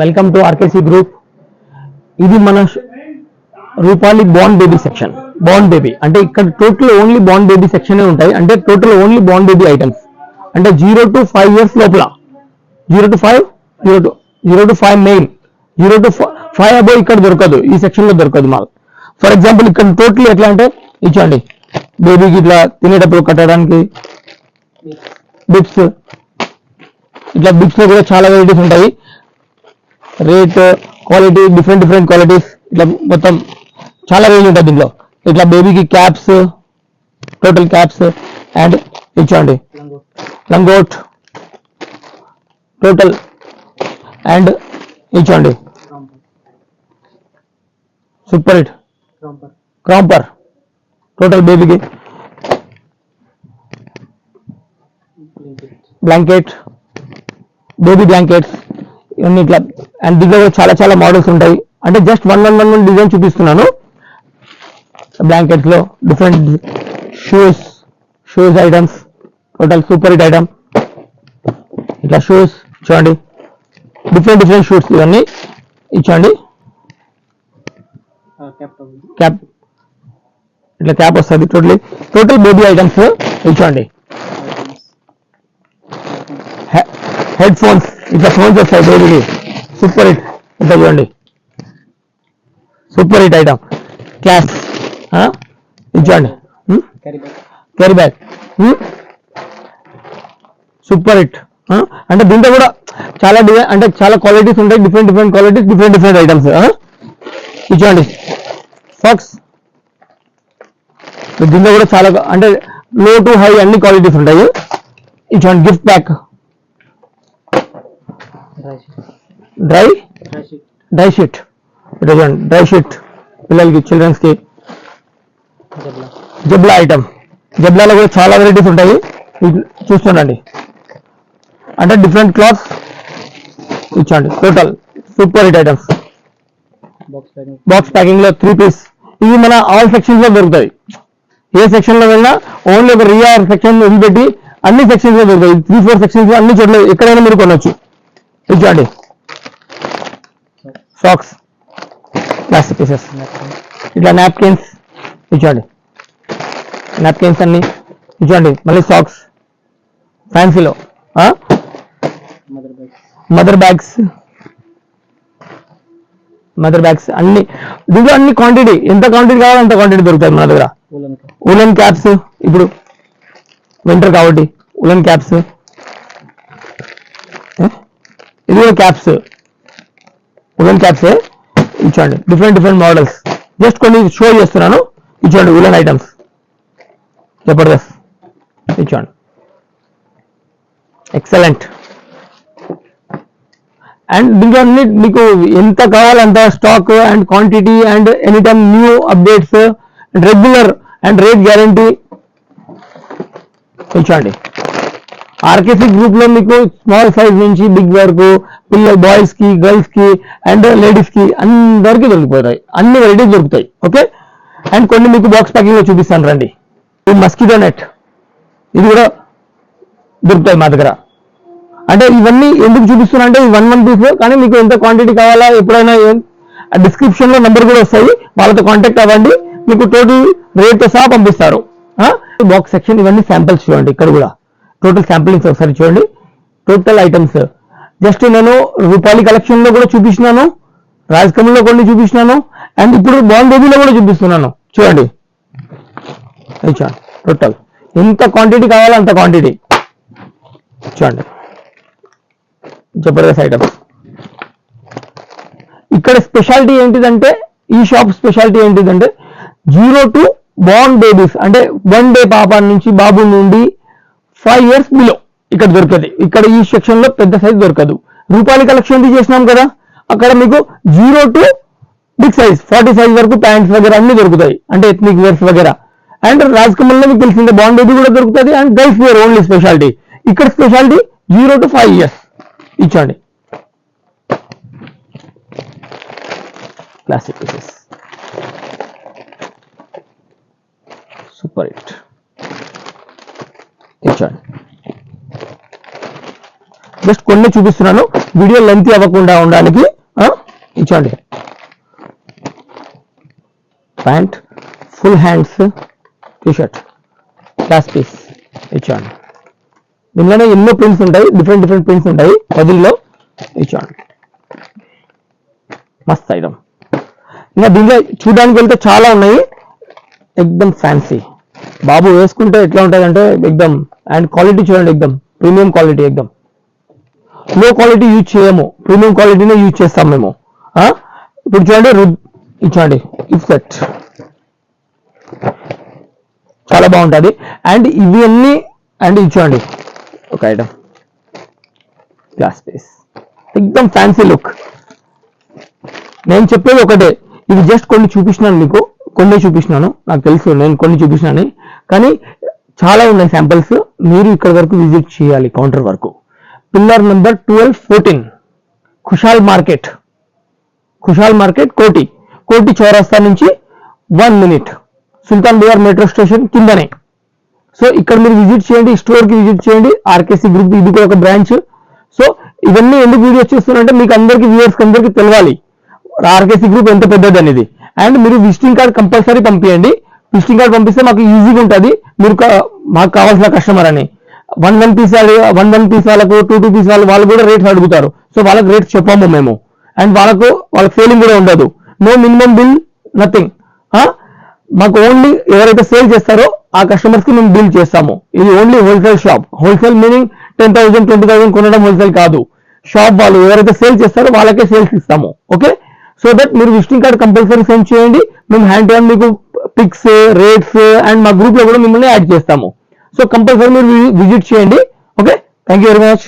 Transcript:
Welcome to RKC group. ఇది మన Rupali bond baby section. Bond baby అంటే ఇక్కడ total only bond baby section ఉంటాయి. అంటే total only bond baby items అంటే 0 to 5 years లోపల, 0 to 5, 0 to 5 main, 0 to 5 above ఇక్కడ దొరకదు, ఈ సెక్షన్ లో దొరకదు మాకు. ఫర్ ఎగ్జాంపుల్ ఇక్కడ టోటల్ ఎట్లా అంటే ఇచ్చండి, బేబీకి ఇట్లా తినేటప్పుడు కట్టడానికి బిట్స్, ఇట్లా బిట్స్ లో కూడా చాలా వెరైటీస్ ఉంటాయి. రేట్, క్వాలిటీ, డిఫరెంట్ క్వాలిటీస్, ఇట్లా మొత్తం చాలా రేంజ్ ఉంటుంది దీంట్లో. ఇట్లా బేబీకి క్యాప్స్, టోటల్ క్యాప్స్ అండ్ ఇచ్చండి లంగోట్ టోటల్ అండ్ ఇచ్చండి సూపర్ హిట్ క్రాంపర్ టోటల్ బేబీకి బ్లాంకెట్, బేబీ బ్లాంకెట్స్ ఇవన్నీ ఇట్లా. అండ్ దీంట్లో చాలా మోడల్స్ ఉంటాయి. అంటే జస్ట్ వన్ డిజైన్ చూపిస్తున్నాను. బ్లాంకెట్స్ లో different shoes items, total super hit item. ఇట్లా షూస్ చూడండి, డిఫరెంట్ షూస్ ఇవన్నీ ఇచ్చండి. క్యాప్, ఇట్లా క్యాప్ వస్తుంది. టోటల్ బేబీ ఐటమ్స్ ఇచ్చండి. హెడ్ ఫోన్స్, ఇట్లా ఫోన్స్ వస్తాయి బేబీకి, సూపర్ హిట్. ఇట్లా చూడండి, సూపర్ హిట్ ఐటమ్. క్లాస్ ఇచ్చండి, క్యారీ బ్యాగ్ సూపర్ హిట్. అంటే దీంట్లో కూడా చాలా డిజైన్, అంటే చాలా క్వాలిటీస్ ఉంటాయి. డిఫరెంట్ క్వాలిటీస్, డిఫరెంట్ ఐటమ్స్ ఇచ్చండి. సాక్స్, దీంట్లో కూడా చాలా, అంటే లో టు హై అన్ని క్వాలిటీస్ ఉంటాయి. ఇచ్చండి. Gift pack, dry sheet, dry sheet పిల్లలకి, చిల్డ్రన్స్ కి. జబ్లా ఐటమ్, జబ్లాలో కూడా చాలా వెరైటీస్ ఉంటాయి, చూస్తుండండి. అంటే డిఫరెంట్ క్లాత్స్ ఇచ్చండి. Total super hit items. Box packing లో 3 పీస్. ఇవి మన ఆల్ సెక్షన్స్ లో దొరుకుతాయి. ఏ సెక్షన్ లో వెళ్ళినా ఓన్లీ ఒక రియా సెక్షన్ వదిలిపెట్టి అన్ని సెక్షన్స్ లో దొరుకుతాయి. 3-4 సెక్షన్స్ లో అన్ని చోట్ల ఎక్కడైనా మీరు కొనొచ్చు. ఇచ్చండి. సాక్స్, ప్లాస్టిక్ పీసెస్, ఇట్లా నాప్కిన్స్ ఇచ్చండి. నాప్కిన్స్ అన్ని ఇచ్చండి. మళ్ళీ సాక్స్ ఫ్యాన్సీలో, మదర్ బ్యాగ్స్ అన్ని. దీంట్లో అన్ని క్వాంటిటీ, ఎంత క్వాంటిటీ కావాలో అంత క్వాంటిటీ దొరుకుతాయి మన దగ్గర. ఉలెన్ క్యాప్స్, ఇప్పుడు వింటర్ కాబట్టి ఉలెన్ క్యాప్స్, ఇది కూడా క్యాప్స్, ఉలెన్ క్యాప్సే ఇచ్చండి. డిఫరెంట్ మోడల్స్, జస్ట్ కొన్ని షో చేస్తున్నాను. ఇచ్చండి ఉలెన్ ఐటమ్స్, జబర్దస్త్ ఇచ్చండి. ఎక్సలెంట్. అండ్ దీంట్లో అన్ని మీకు ఎంత కావాలంత stock and quantity and any time new updates, regular and rate guarantee ఇచ్చండి. ఆర్కేసీ గ్రూప్ లో మీకు స్మాల్ సైజ్ నుంచి బిగ్ వరకు, పిల్లలు, బాయ్స్ కి, గర్ల్స్ కి అండ్ లేడీస్ కి అందరికీ దొరికిపోతాయి. అన్ని వెరైటీస్ దొరుకుతాయి. ఓకే. అండ్ కొన్ని మీకు బాక్స్ ప్యాకింగ్ లో చూపిస్తాను రండి. మస్కిటో నెట్, ఇది కూడా దొరుకుతాయి మా దగ్గర. అంటే ఇవన్నీ ఎందుకు చూపిస్తున్నా అంటే 1 పీస్, కానీ మీకు ఎంత క్వాంటిటీ కావాలా, ఎప్పుడైనా డిస్క్రిప్షన్ లో నెంబర్ కూడా వస్తాయి, వాళ్ళతో కాంటాక్ట్ అవ్వండి. మీకు టోటల్ రేట్ తో సహా పంపిస్తారు. బాక్స్ సెక్షన్ ఇవన్నీ శాంపిల్స్ చూడండి. ఇక్కడ కూడా టోటల్ శాంపిల్స్ ఒకసారి చూడండి. టోటల్ ఐటమ్స్ జస్ట్ నేను రూపాలి కలెక్షన్ లో కూడా చూపించినాను, రాజ్ కమల్ లో కొన్ని చూపించినాను, అండ్ ఇప్పుడు బాండ్ బేబీలో కూడా చూపిస్తున్నాను. చూడండి టోటల్ ఎంత క్వాంటిటీ కావాలో అంత క్వాంటిటీ చూడండి. జబర్దస్త్ ఐటమ్స్. ఇక్కడ స్పెషాలిటీ ఏంటిదంటే, ఈ షాప్ స్పెషాలిటీ ఏంటిదంటే 0 to బార్న్ బేబీస్, అంటే 1 day పాప నుంచి, బాబు నుండి 5 years బిలో ఇక్కడ దొరకదు. ఇక్కడ ఈ సెక్షన్ లో పెద్ద సైజ్ దొరకదు. రూపాలి కలెక్షన్ చేసినాం కదా, అక్కడ మీకు 0 to బిగ్ సైజ్ 40 size వరకు ప్యాంట్స్ వగేరా అన్ని దొరుకుతాయి, అంటే ఎథ్నిక్ వేర్స్ వగేరా. అండ్ రాజ్ కమల్ లో మీకు తెలిసిందే బాండ్ బేబీ కూడా దొరుకుతుంది. And girls wear only speciality. ఇక్కడ స్పెషాలిటీ 0 to 5 years ఇచ్చండి. క్లాసిక్ పీసెస్, సూపర్ హిట్ ఇచ్చండి. జస్ట్ కొన్ని చూపిస్తున్నాను, వీడియో లెంత్ అవ్వకుండా ఉండడానికి. ఇచ్చండి pant, full hands T shirt, class piece ఇచ్చండి. దీనిలోనే ఎన్నో ప్రింట్స్ ఉంటాయి, డిఫరెంట్ ప్రింట్స్ ఉంటాయి వదిలిలో. ఇచ్చండి మస్త్ ఐటమ్. ఇంకా దీంట్లో చూడడానికి వెళ్తే చాలా ఉన్నాయి, ఎక్దమ్ ఫ్యాన్సీ. బాబు వేసుకుంటే ఎట్లా ఉంటుంది అంటే ఎక్దమ్. అండ్ క్వాలిటీ చూడండి, ఎక్దమ్ ప్రీమియం క్వాలిటీ, ఎక్దమ్ లో క్వాలిటీ యూజ్ చేయము, ప్రీమియం క్వాలిటీనే యూజ్ చేస్తాం మేము. ఇప్పుడు చూడండి ఇచ్చండి ఇఫ్సెట్ చాలా బాగుంటుంది. అండ్ ఇవి అన్ని అండ్ ఇచ్చండి ఒక ఐటమ్ గ్లాస్ పీస్, ఎక్దమ్ ఫ్యాన్సీ లుక్. నేను చెప్పేది ఒకటే, ఇది జస్ట్ కొన్ని చూపించినాను మీకు, కొన్ని చూపించినాను, నాకు తెలుసు నేను కొన్ని చూపించినాను, కానీ చాలా ఉన్నాయి శాంపిల్స్. మీరు ఇక్కడ వరకు విజిట్ చేయాలి, కౌంటర్ వరకు. పిల్లర్ నెంబర్ 12-14 ఖుషాల్ మార్కెట్ కోటి చౌరస్తా నుంచి 1 minute సుల్తాన్ బజార్ మెట్రో స్టేషన్ కిందనే. సో ఇక్కడ మీరు విజిట్ చేయండి, స్టోర్ కి విజిట్ చేయండి. ఆర్కేసీ గ్రూప్ ఇది కూడా ఒక బ్రాంచ్. సో ఇవన్నీ ఎందుకు వీడియోస్ చేస్తున్నారంటే మీకు అందరికి వ్యూవర్స్ అందరికి తెలవాలి ఆర్కేసీ గ్రూప్ ఎంత పెద్దది అనేది. అండ్ మీరు విజిటింగ్ కార్డ్ కంపల్సరీ పంపించండి. విజిటింగ్ కార్డ్ పంపిస్తే మాకు ఈజీగా ఉంటుంది, మీరు మాకు కావాల్సిన కస్టమర్ అని. 1 piece వాళ్ళకు 2 piece వాళ్ళు కూడా రేట్స్ అడుగుతారు. సో వాళ్ళకి రేట్స్ చెప్పాము మేము. అండ్ వాళ్ళకి సేలింగ్ కూడా ఉండదు, నో మినిమం బిల్, నథింగ్. మాకు ఓన్లీ ఎవరైతే సేల్ చేస్తారో ఆ కస్టమర్స్ కి మేము బిల్ చేస్తాము. ఇది only wholesale shop. Wholesale meaning 10,000 20,000 కొనడం హోల్సేల్ కాదు. షాప్ వాళ్ళు ఎవరైతే సేల్ చేస్తారో వాళ్ళకే సేల్స్ ఇస్తాము. ఓకే, సో దట్ మీరు విజిటింగ్ కార్డ్ కంపల్సరీ సెండ్ చేయండి. మేము హ్యాండ్ టు హ్యాండ్ మీకు పిక్స్, రేట్స్ అండ్ మా గ్రూప్ లో కూడా మిమ్మల్ని యాడ్ చేస్తాము. సో కంపల్సరీ మీరు విజిట్ చేయండి. Okay, thank you very much.